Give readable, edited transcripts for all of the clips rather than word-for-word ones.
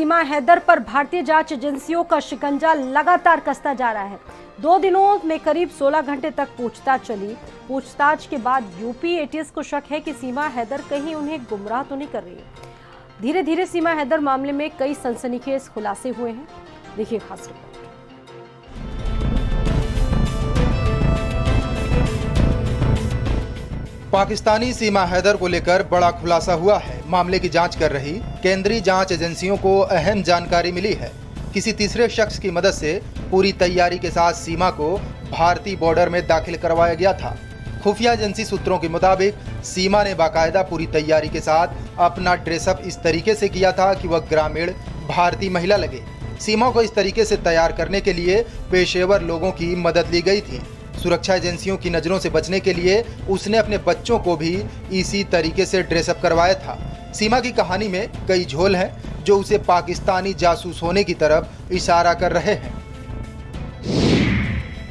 सीमा हैदर पर भारतीय जांच एजेंसियों का शिकंजा लगातार कसता जा रहा है। 2 दिनों में करीब 16 घंटे तक पूछताछ चली। पूछताछ के बाद यूपी एटीएस को शक है कि सीमा हैदर कहीं उन्हें गुमराह तो नहीं कर रही है। धीरे धीरे सीमा हैदर मामले में कई सनसनीखेज खुलासे हुए हैं। देखिए खास रिपोर्ट। पाकिस्तानी सीमा हैदर को लेकर बड़ा खुलासा हुआ है। मामले की जांच कर रही केंद्रीय जांच एजेंसियों को अहम जानकारी मिली है। किसी तीसरे शख्स की मदद से पूरी तैयारी के साथ सीमा को भारतीय बॉर्डर में दाखिल करवाया गया था। खुफिया एजेंसी सूत्रों के मुताबिक सीमा ने बाकायदा पूरी तैयारी के साथ अपना ड्रेसअप इस तरीके से किया था कि वह ग्रामीण भारतीय महिला लगे। सीमा को इस तरीके से तैयार करने के लिए पेशेवर लोगों की मदद ली गई थी। सुरक्षा एजेंसियों की नज़रों से बचने के लिए उसने अपने बच्चों को भी इसी तरीके से ड्रेसअप करवाया था। सीमा की कहानी में कई झोल हैं जो उसे पाकिस्तानी जासूस होने की तरफ इशारा कर रहे हैं।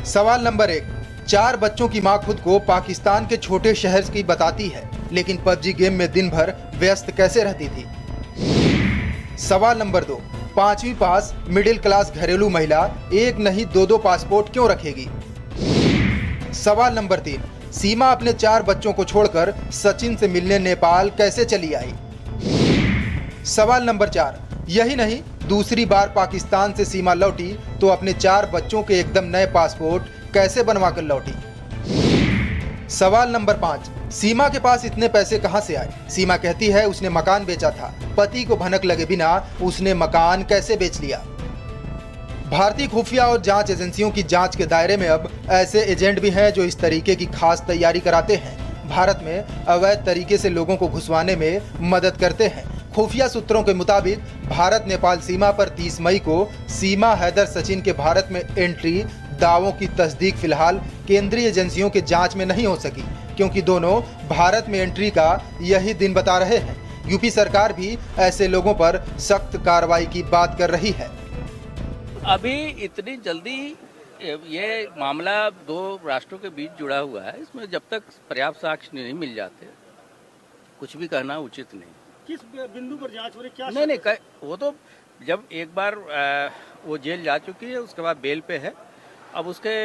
सवाल नंबर 1, 4 बच्चों की मां खुद को पाकिस्तान के छोटे शहर की बताती है, लेकिन पबजी गेम में दिन भर व्यस्त कैसे रहती थी? सवाल नंबर 2, 5वीं पास मिडिल क्लास घरेलू महिला एक नहीं 2-2 पासपोर्ट क्यों रखेगी? सवाल नंबर 3, सीमा अपने 4 बच्चों को छोड़कर सचिन से मिलने नेपाल कैसे चली आई? सवाल नंबर 4, यही नहीं, दूसरी बार पाकिस्तान से सीमा लौटी तो अपने 4 बच्चों के एकदम नए पासपोर्ट कैसे बनवा कर लौटी? सवाल नंबर 5, सीमा के पास इतने पैसे कहां से आए? सीमा कहती है उसने मकान बेचा था। पति को भनक लगे बिना उसने मकान कैसे बेच लिया? भारतीय खुफिया और जांच एजेंसियों की जांच के दायरे में अब ऐसे एजेंट भी हैं जो इस तरीके की खास तैयारी कराते हैं। भारत में अवैध तरीके से लोगों को घुसवाने में मदद करते हैं। खुफिया सूत्रों के मुताबिक भारत नेपाल सीमा पर 30 मई को सीमा हैदर सचिन के भारत में एंट्री दावों की तस्दीक फिलहाल केंद्रीय एजेंसियों के जांच में नहीं हो सकी, क्योंकि दोनों भारत में एंट्री का यही दिन बता रहे हैं। यूपी सरकार भी ऐसे लोगों पर सख्त कार्रवाई की बात कर रही है। अभी इतनी जल्दी ये मामला 2 राष्ट्रों के बीच जुड़ा हुआ है, इसमें जब तक पर्याप्त साक्ष्य नहीं मिल जाते कुछ भी कहना उचित नहीं। किस बिंदु पर जांच हो रही, क्या? नहीं, वो तो जब एक बार वो जेल जा चुकी है, उसके बाद बेल पे है। अब उसके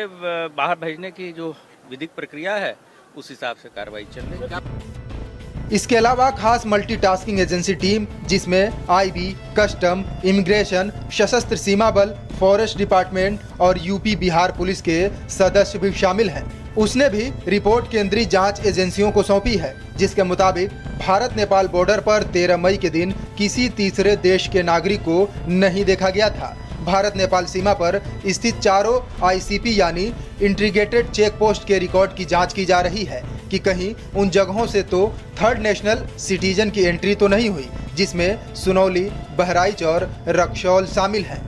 बाहर भेजने की जो विधिक प्रक्रिया है उस हिसाब से कार्रवाई चल रही है। इसके अलावा खास मल्टीटास्किंग एजेंसी टीम जिसमें आईबी, कस्टम, इमिग्रेशन, सशस्त्र सीमा बल, फॉरेस्ट डिपार्टमेंट और यूपी बिहार पुलिस के सदस्य भी शामिल हैं, उसने भी रिपोर्ट केंद्रीय जांच एजेंसियों को सौंपी है, जिसके मुताबिक भारत नेपाल बॉर्डर पर 13 मई के दिन किसी तीसरे देश के नागरिक को नहीं देखा गया था। भारत नेपाल सीमा पर स्थित चारों आईसीपी यानी इंटीग्रेटेड चेक पोस्ट के रिकॉर्ड की जांच की जा रही है कि कहीं उन जगहों से तो थर्ड नेशनल सिटीजन की एंट्री तो नहीं हुई, जिसमें सुनौली, बहराइच और रक्सौल शामिल हैं।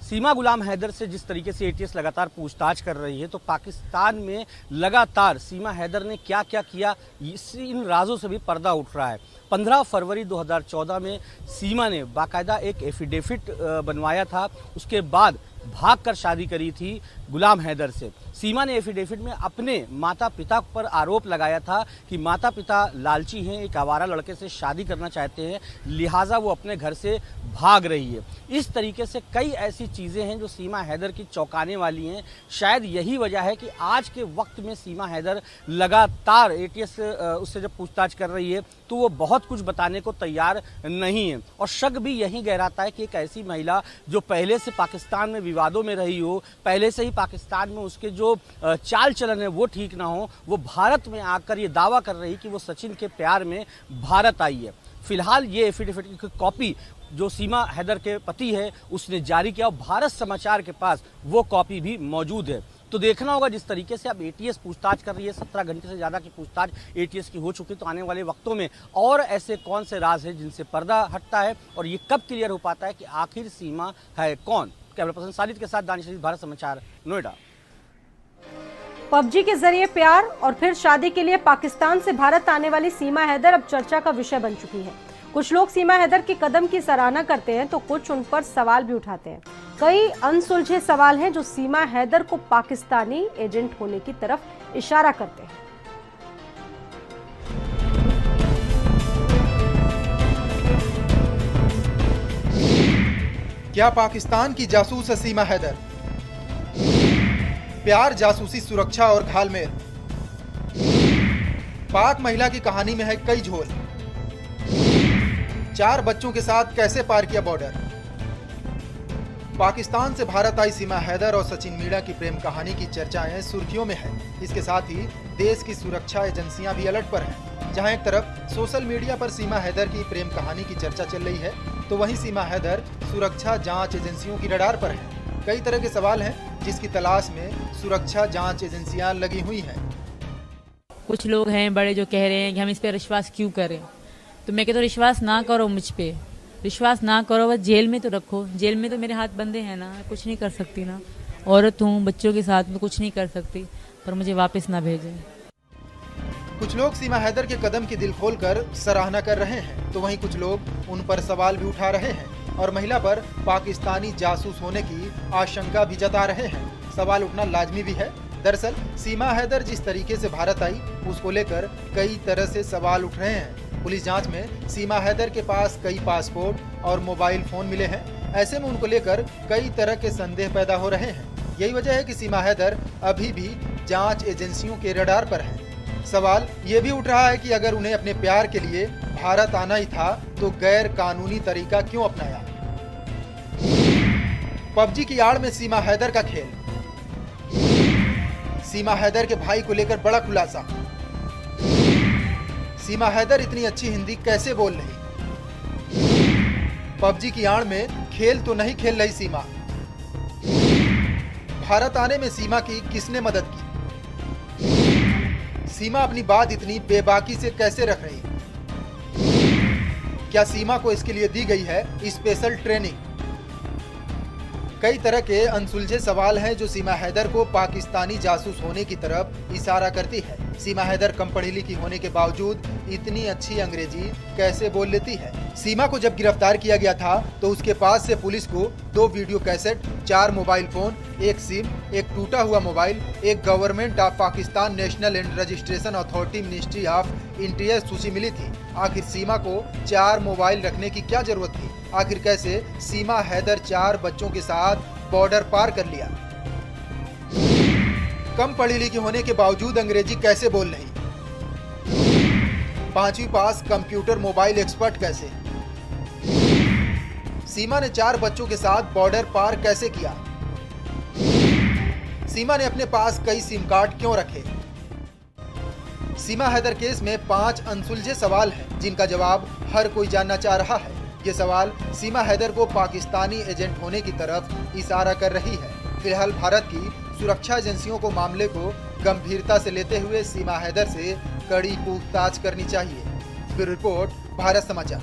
सीमा गुलाम हैदर से जिस तरीके से एटीएस लगातार पूछताछ कर रही है, तो पाकिस्तान में लगातार सीमा हैदर ने क्या क्या किया, इन राजों से भी पर्दा उठ रहा है। 15 फरवरी 2014 में सीमा ने बाकायदा एक एफिडेविट बनवाया था, उसके बाद भागकर शादी करी थी गुलाम हैदर से। सीमा ने एफिडेविट में अपने माता पिता पर आरोप लगाया था कि माता पिता लालची हैं, एक आवारा लड़के से शादी करना चाहते हैं, लिहाजा वो अपने घर से भाग रही है। इस तरीके से कई ऐसी चीज़ें हैं जो सीमा हैदर की चौंकाने वाली हैं। शायद यही वजह है कि आज के वक्त में सीमा हैदर लगातार एटीएस उससे जब पूछताछ कर रही है तो वो बहुत कुछ बताने को तैयार नहीं है। और शक भी यही गहराता है कि एक ऐसी महिला जो पहले से पाकिस्तान में विवादों में रही हो, पहले से ही पाकिस्तान में उसके जो चाल चलन है वो ठीक ना हो, वो भारत में आकर ये दावा कर रही कि वो सचिन के प्यार में भारत आई है। फिलहाल ये एफिडेविट की कॉपी जो सीमा हैदर के पति है उसने जारी किया और भारत समाचार के पास वो कॉपी भी मौजूद है। तो देखना होगा जिस तरीके से अब एटीएस पूछताछ कर रही है, 17 घंटे से ज़्यादा की पूछताछ एटीएस की हो चुकी है, तो आने वाले वक्तों में और ऐसे कौन से राज हैं जिनसे पर्दा हटता है और ये कब क्लियर हो पाता है कि आखिर सीमा है कौन। कैमरा पर्सन साजिद के साथ दानिश अजीज, भारत समाचार, नोएडा। पबजी के जरिए प्यार और फिर शादी के लिए पाकिस्तान से भारत आने वाली सीमा हैदर अब चर्चा का विषय बन चुकी है। कुछ लोग सीमा हैदर के कदम की सराहना करते हैं तो कुछ उन पर सवाल भी उठाते हैं। कई अनसुलझे सवाल हैं जो सीमा हैदर को पाकिस्तानी एजेंट होने की तरफ इशारा करते हैं। क्या पाकिस्तान की जासूस है सीमा हैदर? प्यार, जासूसी, सुरक्षा और घालमेल। पाक महिला की कहानी में है कई झोल। 4 बच्चों के साथ कैसे पार किया बॉर्डर? पाकिस्तान से भारत आई सीमा हैदर और सचिन मीणा की प्रेम कहानी की चर्चाएं सुर्खियों में है। इसके साथ ही देश की सुरक्षा एजेंसियां भी अलर्ट पर हैं। जहां एक तरफ सोशल मीडिया पर सीमा हैदर की प्रेम कहानी की चर्चा चल रही है, तो वहीं सीमा हैदर सुरक्षा जांच एजेंसियों की रडार पर है। कई तरह के सवाल हैं जिसकी तलाश में सुरक्षा जांच एजेंसियां लगी हुई हैं। कुछ लोग हैं बड़े जो कह रहे हैं कि हम इस पर विश्वास क्यों करें, तो मैं कहता हूँ विश्वास ना करो मुझ पे, विश्वास ना करो, बस जेल में तो रखो। जेल में तो मेरे हाथ बंधे हैं ना, कुछ नहीं कर सकती ना, औरत हूँ, बच्चों के साथ में कुछ नहीं कर सकती, पर मुझे वापस ना भेजें। कुछ लोग सीमा हैदर के कदम की दिल खोलकर सराहना कर रहे हैं, तो वहीं कुछ लोग उन पर सवाल भी उठा रहे हैं और महिला पर पाकिस्तानी जासूस होने की आशंका भी जता रहे हैं। सवाल उठना लाजमी भी है। दरअसल सीमा हैदर जिस तरीके से भारत आई, उसको लेकर कई तरह से सवाल उठ रहे हैं। पुलिस जांच में सीमा हैदर के पास कई पासपोर्ट और मोबाइल फोन मिले हैं। ऐसे में उनको लेकर कई तरह के संदेह पैदा हो रहे हैं। यही वजह है कि सीमा हैदर अभी भी जांच एजेंसियों के रडार पर है। सवाल ये भी उठ रहा है कि अगर उन्हें अपने प्यार के लिए भारत आना ही था, तो गैर कानूनी तरीका क्यों अपनाया? पबजी की आड़ में सीमा हैदर का खेल। सीमा हैदर के भाई को लेकर बड़ा खुलासा। सीमा हैदर इतनी अच्छी हिंदी कैसे बोल रही? पबजी की आड़ में खेल तो नहीं खेल रही सीमा। भारत आने में सीमा की किसने मदद की? सीमा अपनी बात इतनी बेबाकी से कैसे रख रही? क्या सीमा को इसके लिए दी गई है स्पेशल ट्रेनिंग? कई तरह के अनसुलझे सवाल हैं जो सीमा हैदर को पाकिस्तानी जासूस होने की तरफ इशारा करती है। सीमा हैदर कम पढ़ी लिखी होने के बावजूद इतनी अच्छी अंग्रेजी कैसे बोल लेती है? सीमा को जब गिरफ्तार किया गया था तो उसके पास से पुलिस को 2 video cassette, 4 mobile phone, 1 SIM, एक टूटा हुआ मोबाइल, एक government of Pakistan national and registration authority ministry of interior सूची मिली थी। आखिर सीमा को 4 मोबाइल रखने की क्या जरूरत थी? आखिर कैसे सीमा हैदर 4 बच्चों के साथ बॉर्डर पार कर लिया? कम पढ़ी लिखी होने के बावजूद अंग्रेजी कैसे बोल रही? 5वीं पास कंप्यूटर मोबाइल एक्सपर्ट कैसे? सीमा ने 4 बच्चों के साथ बॉर्डर पार कैसे किया? सीमा ने अपने पास कई सिम कार्ड क्यों रखे? सीमा हैदर केस में 5 अनसुलझे सवाल हैं जिनका जवाब हर कोई जानना चाह रहा है। ये सवाल सीमा हैदर को पाकिस्तानी एजेंट होने की तरफ इशारा कर रही है। फिलहाल भारत की सुरक्षा एजेंसियों को मामले को गंभीरता से लेते हुए सीमा हैदर से कड़ी पूछताछ करनी चाहिए। ब्यूरो रिपोर्ट, भारत समाचार।